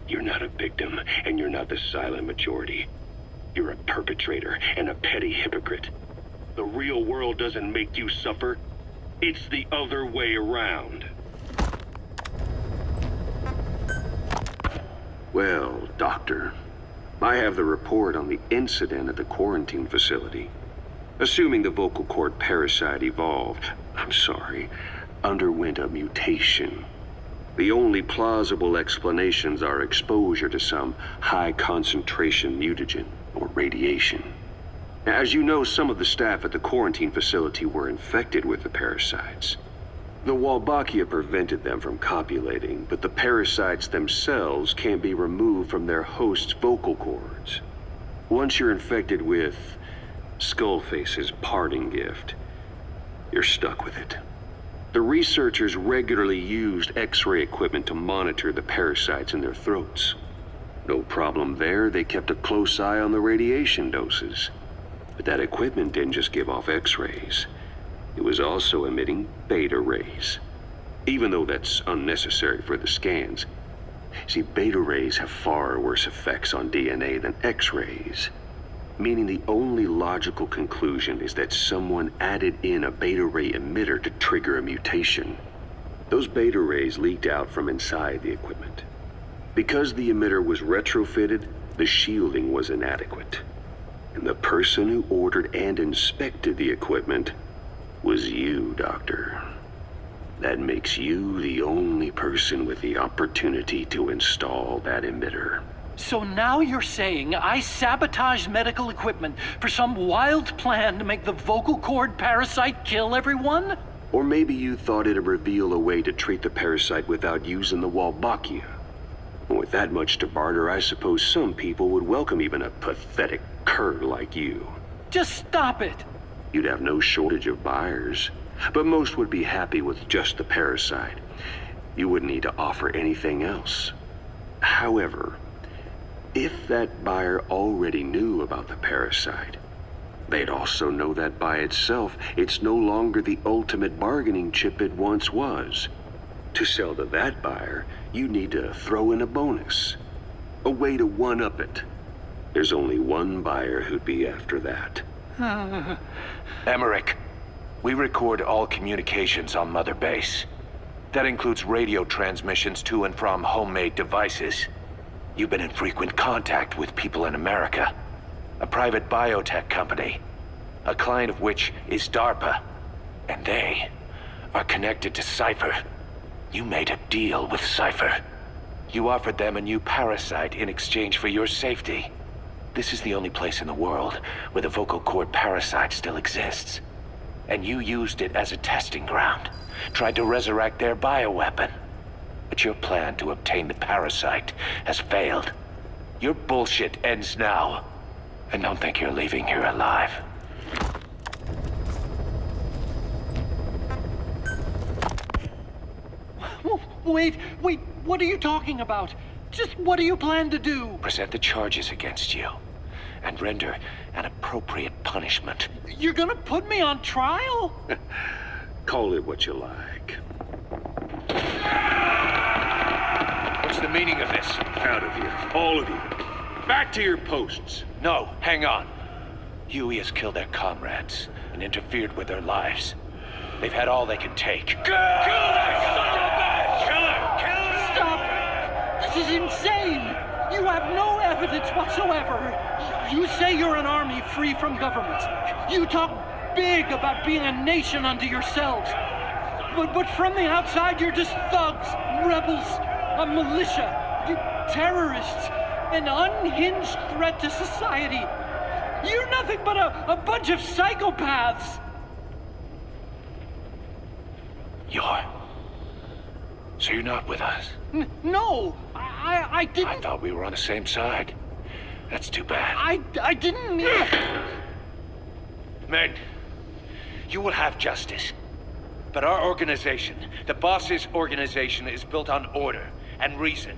[SPEAKER 2] You're not a victim, and you're not the silent majority. You're a perpetrator and a petty hypocrite. The real world doesn't make you suffer. It's the other way around. Well, Doctor, I have the report on the incident at the quarantine facility. Assuming the vocal cord parasite underwent a mutation. The only plausible explanations are exposure to some high-concentration mutagen or radiation. As you know, some of the staff at the quarantine facility were infected with the parasites. The Wolbachia prevented them from copulating, but the parasites themselves can't be removed from their host's vocal cords. Once you're infected with Skullface's parting gift, you're stuck with it. The researchers regularly used X-ray equipment to monitor the parasites in their throats. No problem there, they kept a close eye on the radiation doses. But that equipment didn't just give off X-rays. It was also emitting beta rays. Even though that's unnecessary for the scans. See, beta rays have far worse effects on DNA than X-rays. Meaning the only logical conclusion is that someone added in a beta ray emitter to trigger a mutation. Those beta rays leaked out from inside the equipment. Because the emitter was retrofitted, the shielding was inadequate. And the person who ordered and inspected the equipment was you, Doctor. That makes you the only person with the opportunity to install that emitter.
[SPEAKER 6] So now you're saying I sabotaged medical equipment for some wild plan to make the vocal cord parasite kill everyone?
[SPEAKER 2] Or maybe you thought it'd reveal a way to treat the parasite without using the Wolbachia. With that much to barter, I suppose some people would welcome even a pathetic cur like you.
[SPEAKER 6] Just stop it!
[SPEAKER 2] You'd have no shortage of buyers, but most would be happy with just the parasite. You wouldn't need to offer anything else. However, if that buyer already knew about the parasite, they'd also know that by itself, it's no longer the ultimate bargaining chip it once was. To sell to that buyer, you need to throw in a bonus. A way to one-up it. There's only one buyer who'd be after that.
[SPEAKER 1] Emmerich, We record all communications on Mother Base. That includes radio transmissions to and from homemade devices. You've been in frequent contact with people in America. A private biotech company. A client of which is DARPA. And they are connected to Cypher. You made a deal with Cypher. You offered them a new parasite in exchange for your safety. This is the only place in the world where the vocal cord parasite still exists. And you used it as a testing ground. Tried to resurrect their bioweapon. But your plan to obtain the parasite has failed. Your bullshit ends now. And don't think you're leaving here alive.
[SPEAKER 6] Wait, what are you talking about? Just what do you plan to do?
[SPEAKER 1] Present the charges against you. And render an appropriate punishment.
[SPEAKER 6] You're gonna put me on trial?
[SPEAKER 2] Call it what you like.
[SPEAKER 1] What's the meaning of this?
[SPEAKER 2] Out of here, all of you. Back to your posts.
[SPEAKER 1] No, hang on. Huey has killed their comrades and interfered with their lives. They've had all they can take. Kill that son of a bitch! Kill him!
[SPEAKER 6] Stop! This is insane! You have no evidence whatsoever. You say you're an army free from government. You talk big about being a nation unto yourselves. But from the outside, you're just thugs, rebels, a militia, terrorists, an unhinged threat to society. You're nothing but a bunch of psychopaths.
[SPEAKER 1] So you're not with us?
[SPEAKER 6] No, I didn't...
[SPEAKER 1] I thought we were on the same side. That's too bad.
[SPEAKER 6] I didn't...
[SPEAKER 1] Men, you will have justice. But our organization, the boss's organization, is built on order and reason.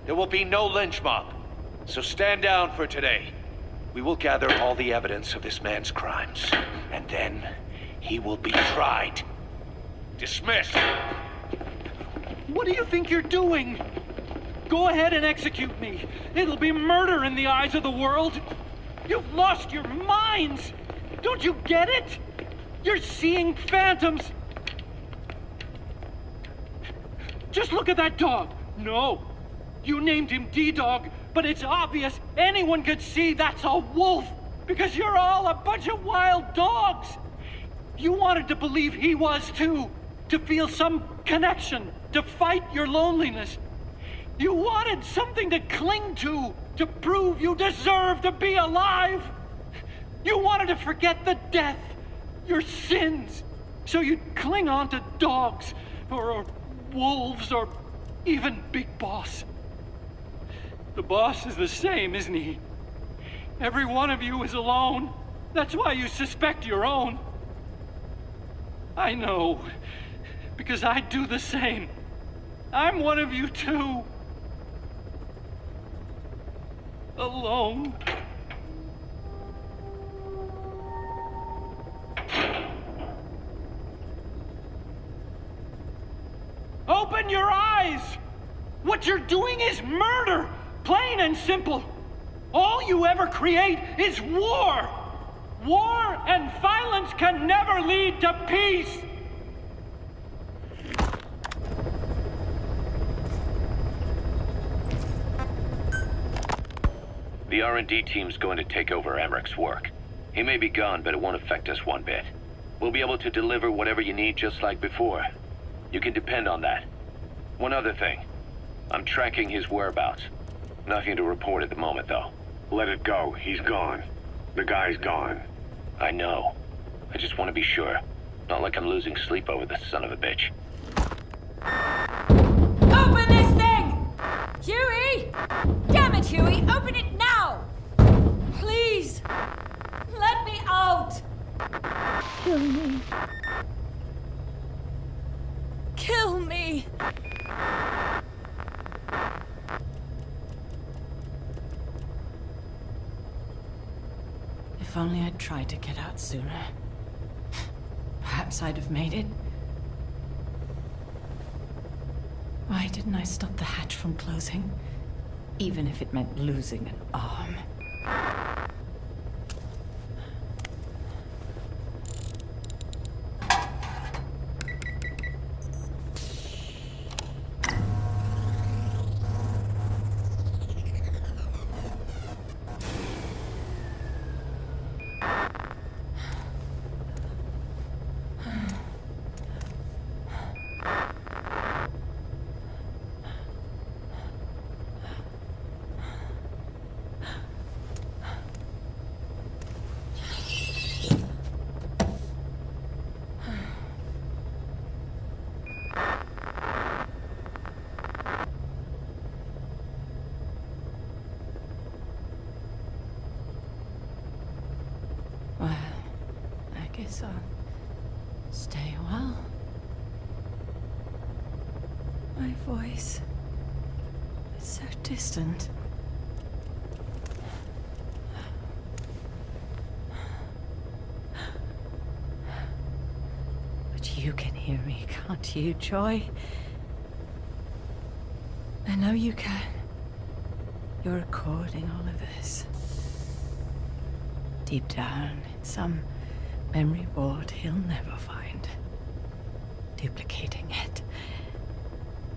[SPEAKER 1] There will be no lynch mob. So stand down for today. We will gather all the evidence of this man's crimes. And then he will be tried. Dismissed.
[SPEAKER 6] What do you think you're doing? Go ahead and execute me. It'll be murder in the eyes of the world. You've lost your minds. Don't you get it? You're seeing phantoms. Just look at that dog. No, you named him D-Dog, but it's obvious anyone could see that's a wolf because you're all a bunch of wild dogs. You wanted to believe he was too, to feel some connection, to fight your loneliness. You wanted something to cling to prove you deserve to be alive. You wanted to forget the death, your sins, so you'd cling on to dogs, or wolves, or even Big Boss. The boss is the same, isn't he? Every one of you is alone. That's why you suspect your own. I know, because I do the same. I'm one of you too. Alone. Open your eyes! What you're doing is murder! Plain and simple. All you ever create is war! War and violence can never lead to peace!
[SPEAKER 1] The R&D team's going to take over Emmerich's work. He may be gone, but it won't affect us one bit. We'll be able to deliver whatever you need just like before. You can depend on that. One other thing. I'm tracking his whereabouts. Nothing to report at the moment, though.
[SPEAKER 3] Let it go. He's gone. The guy's gone.
[SPEAKER 1] I know. I just want to be sure. Not like I'm losing sleep over this son of a bitch.
[SPEAKER 7] Open this thing! Huey! Damn it, Huey! Open it now! Please! Let me out!
[SPEAKER 5] Kill me.
[SPEAKER 7] Kill me! If only I'd tried to get out sooner. Perhaps I'd have made it. Why didn't I stop the hatch from closing? Even if it meant losing an arm. guess I'll stay a while. My voice is so distant. But you can hear me, can't you, Joy? I know you can. You're recording all of this. Deep down in some memory board he'll never find. Duplicating it.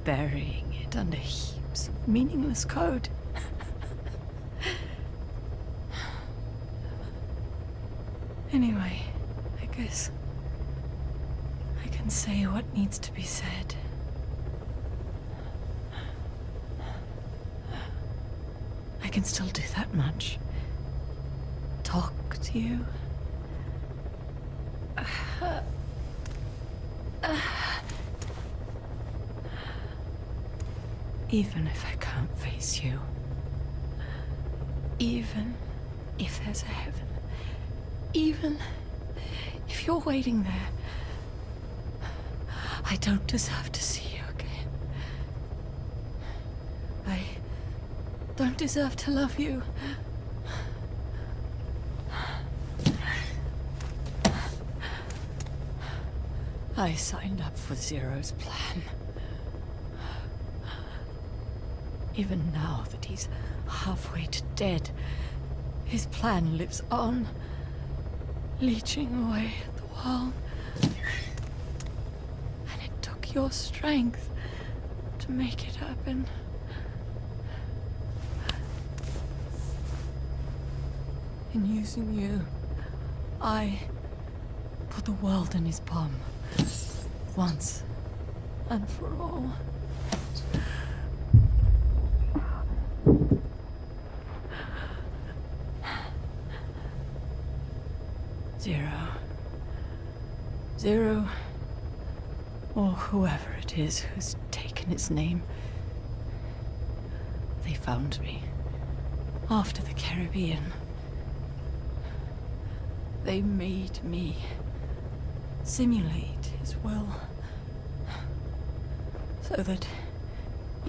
[SPEAKER 7] Burying it under heaps of meaningless code. Anyway, I guess I can say what needs to be said. I can still do that much. Talk to you. Even if I can't face you. Even if there's a heaven. Even if you're waiting there. I don't deserve to see you again. I don't deserve to love you. I signed up for Zero's plan. Even now that he's halfway to dead, his plan lives on, leeching away at the world. And it took your strength to make it happen. In using you, I put the world in his palm. Once and for all. Zero, or whoever it is who's taken its name. They found me after the Caribbean. They made me simulate his will, so that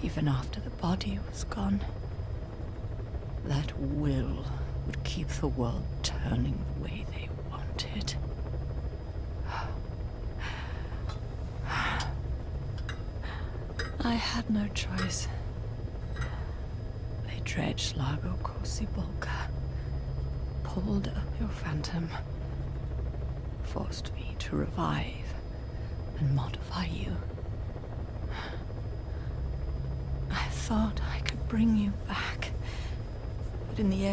[SPEAKER 7] even after the body was gone, that will would keep the world turning the way they wanted. I had no choice. They dredged Lago Corsibolca, pulled up your phantom, forced me to revive and modify you. I thought I could bring you back, but in the end,